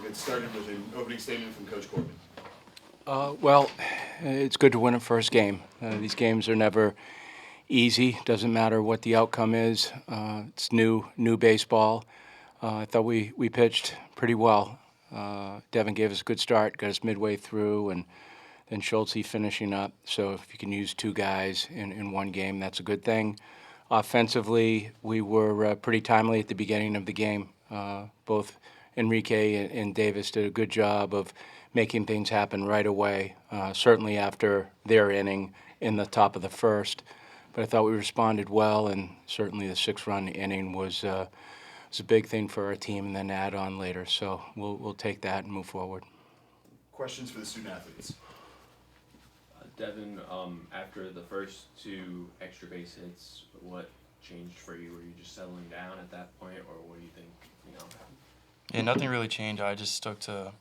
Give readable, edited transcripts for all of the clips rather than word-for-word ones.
get started with an opening statement from Coach Corbin. Well, it's good to win a first game. These games are never easy. Doesn't matter what the outcome is. It's new baseball. I thought we pitched pretty well. Devin gave us a good start, got us midway through, and then Schultze finishing up. So if you can use two guys in one game, that's a good thing. Offensively, we were pretty timely at the beginning of the game. Both Enrique and Davis did a good job of making things happen right away, certainly after their inning in the top of the first. But I thought we responded well, and certainly the 6-run inning was a big thing for our team, and then add on later. So we'll take that and move forward. Questions for the student athletes? Devin, after the first two extra base hits, what changed for you? Were you just settling down at that point, or what do you think, happened? Yeah, nothing really changed. I just stuck to,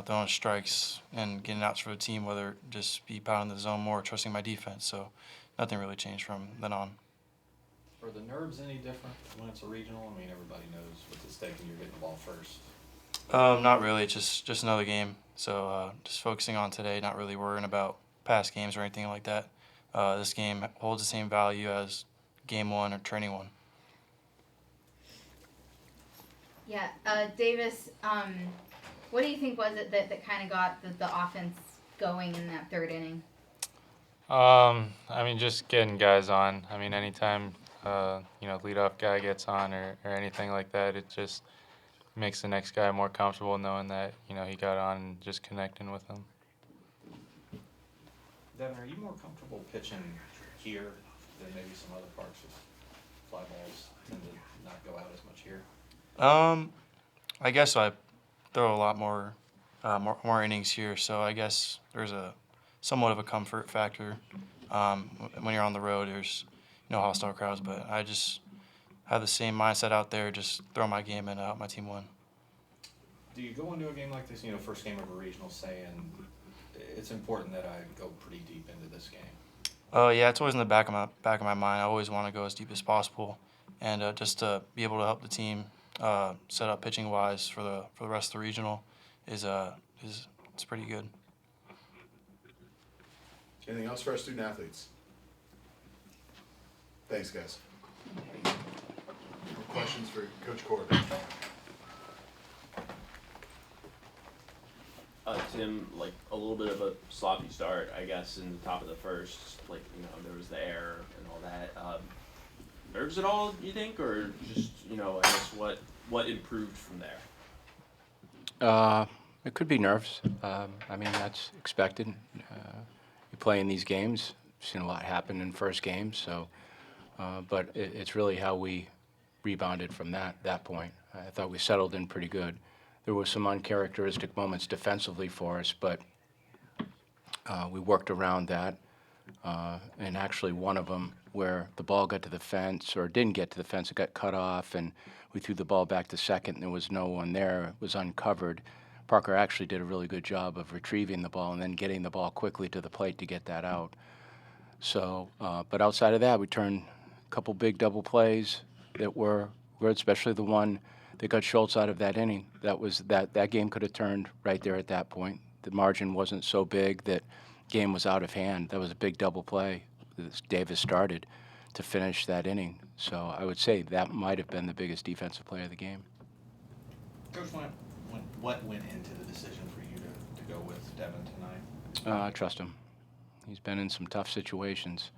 throwing strikes and getting outs for the team, whether it just be pounding the zone more or trusting my defense. So nothing really changed from then on. Are the nerves any different when it's a regional? I mean, everybody knows what's at stake and you're getting the ball first. Not really. It's just another game. So just focusing on today, not really worrying about past games or anything like that. This game holds the same value as game one or training one. Yeah, Davis, what do you think was it that kind of got the offense going in that third inning? Just getting guys on. Anytime, leadoff guy gets on or anything like that, it just makes the next guy more comfortable knowing that, he got on and just connecting with him. Devin, are you more comfortable pitching here than maybe some other parts of fly balls tend to not go out as much here? I guess I throw a lot more innings here, so I guess there's a somewhat of a comfort factor. When you're on the road, there's no hostile crowds, but I just have the same mindset out there, just throw my game and help my team win. Do you go into a game like this, first game of a regional, saying it's important that I go pretty deep into this game? Yeah, it's always in the back of my mind. I always want to go as deep as possible, and just to be able to help the team set up pitching wise for the rest of the regional is it's pretty good. Anything else for our student athletes? Thanks, guys. Questions for Coach Corbin? Tim, a little bit of a sloppy start, I guess, in the top of the first. There was the error and all that. Nerves at all, you think, or just, I guess what improved from there? It could be nerves. That's expected. You play in these games. You've seen a lot happen in first games, so. But it's really how we rebounded from that point. I thought we settled in pretty good. There were some uncharacteristic moments defensively for us, but we worked around that. And actually one of them where the ball got to the fence, or didn't get to the fence, it got cut off, and we threw the ball back to second, and there was no one there. It was uncovered. Parker actually did a really good job of retrieving the ball and then getting the ball quickly to the plate to get that out. So, but outside of that, we turned a couple big double plays that were good, especially the one that got Schultze out of that inning. That game could have turned right there at that point. The margin wasn't so big that game was out of hand. That was a big double play that Davis started to finish that inning. So I would say that might have been the biggest defensive play of the game. Coach, what went into the decision for you to go with Devin tonight? I trust him. He's been in some tough situations.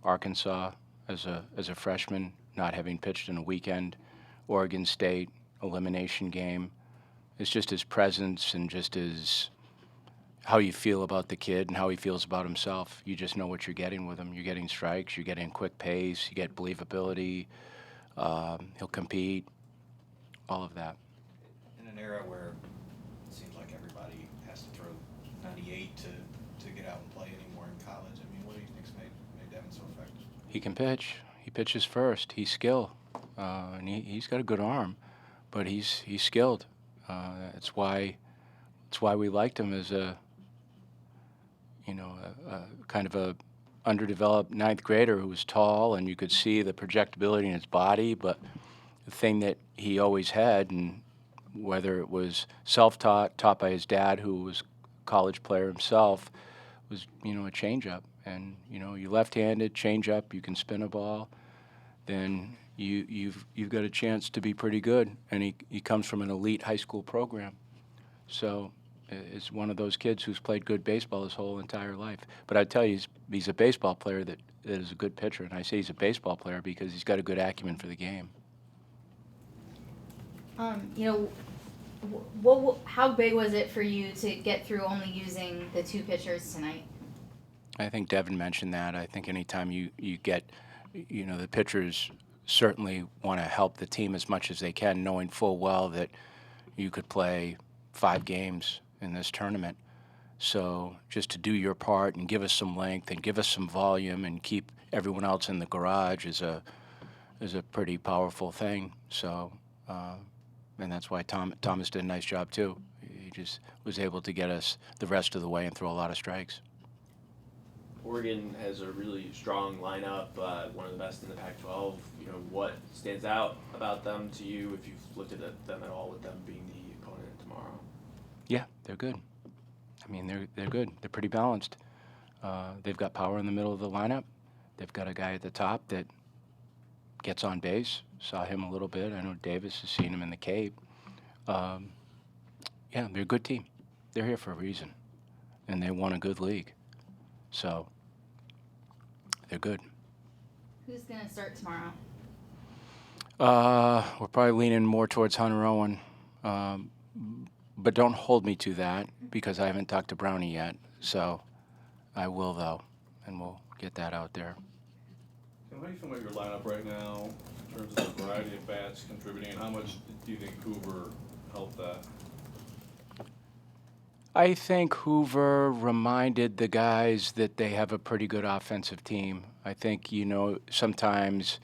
Arkansas as a freshman, not having pitched in a weekend. Oregon State, elimination game. It's just his presence and just how you feel about the kid and how he feels about himself. You just know what you're getting with him. You're getting strikes, you're getting quick pace, you get believability. He'll compete, all of that. In an era where it seems like everybody has to throw 98 to get out and play anymore in college, what do you think's made Devin so effective? He can pitch. He pitches first. He's skilled, and he's got a good arm, but he's skilled. It's why we liked him as a kind of a underdeveloped ninth grader who was tall, and you could see the projectability in his body. But the thing that he always had and whether it was self-taught, taught by his dad, who was a college player himself, was, a changeup. And, you left-handed, changeup, you can spin a ball, then you've got a chance to be pretty good. And he comes from an elite high school program. So it's one of those kids who's played good baseball his whole entire life. But I tell you, he's a baseball player that is a good pitcher. And I say he's a baseball player because he's got a good acumen for the game. How big was it for you to get through only using the 2 pitchers tonight? I think Devin mentioned that. I think anytime you get, the pitchers certainly want to help the team as much as they can, knowing full well that you could play 5 games in this tournament. So just to do your part and give us some length and give us some volume and keep everyone else in the garage is a pretty powerful thing. So, and that's why Thomas did a nice job too. He just was able to get us the rest of the way and throw a lot of strikes. Oregon has a really strong lineup, one of the best in the Pac-12. What stands out about them to you, if you've looked at them at all, with them being the opponent tomorrow? Yeah, they're good. I mean, they're good. They're pretty balanced. They've got power in the middle of the lineup. They've got a guy at the top that gets on base. Saw him a little bit. I know Davis has seen him in the Cape. Yeah, they're a good team. They're here for a reason, and they won a good league. So they're good. Who's going to start tomorrow? We're probably leaning more towards Hunter Owen, but don't hold me to that because I haven't talked to Brownie yet. So I will, though, and we'll get that out there. How do you feel about your lineup right now in terms of the variety of bats contributing, and how much do you think Hoover helped that? I think Hoover reminded the guys that they have a pretty good offensive team. I think, sometimes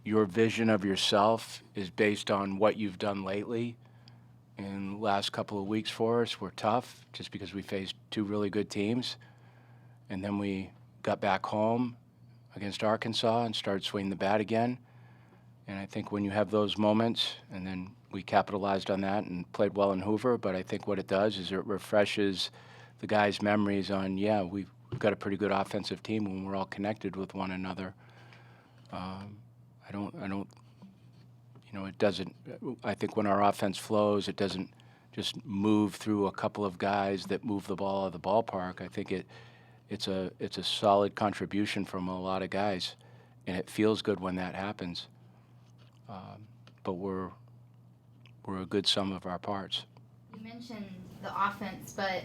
your vision of yourself is based on what you've done lately. And the last couple of weeks for us were tough just because we faced 2 really good teams. And then we got back home against Arkansas and started swinging the bat again. And I think when you have those moments, and then we capitalized on that and played well in Hoover, but I think what it does is it refreshes the guys' memories on, we've got a pretty good offensive team when we're all connected with one another. It doesn't, I think when our offense flows, it doesn't just move through a couple of guys that move the ball out of the ballpark. I think it's a solid contribution from a lot of guys, and it feels good when that happens. But we're a good sum of our parts. You mentioned the offense, but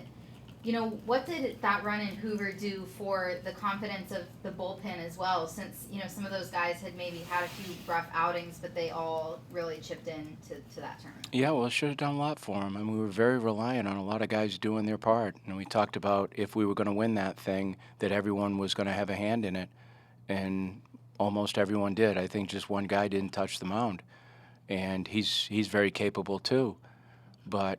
what did that run in Hoover do for the confidence of the bullpen as well? Since some of those guys had maybe had a few rough outings, but they all really chipped in to that tournament. Yeah, well, it should have done a lot for them. I mean, we were very reliant on a lot of guys doing their part, and we talked about if we were going to win that thing, that everyone was going to have a hand in it, and almost everyone did. I think just one guy didn't touch the mound, and he's very capable too. But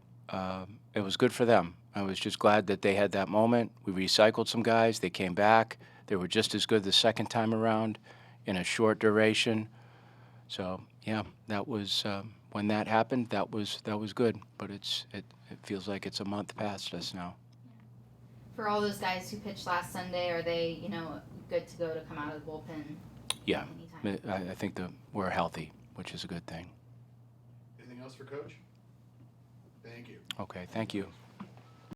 it was good for them. I was just glad that they had that moment. We recycled some guys. They came back. They were just as good the second time around in a short duration. So, yeah, that was when that happened, that was good. But it feels like it's a month past us now. For all those guys who pitched last Sunday, are they, good to go to come out of the bullpen? Yeah, anytime? I think we're healthy, which is a good thing. Anything else for Coach? Thank you. Okay, thank you.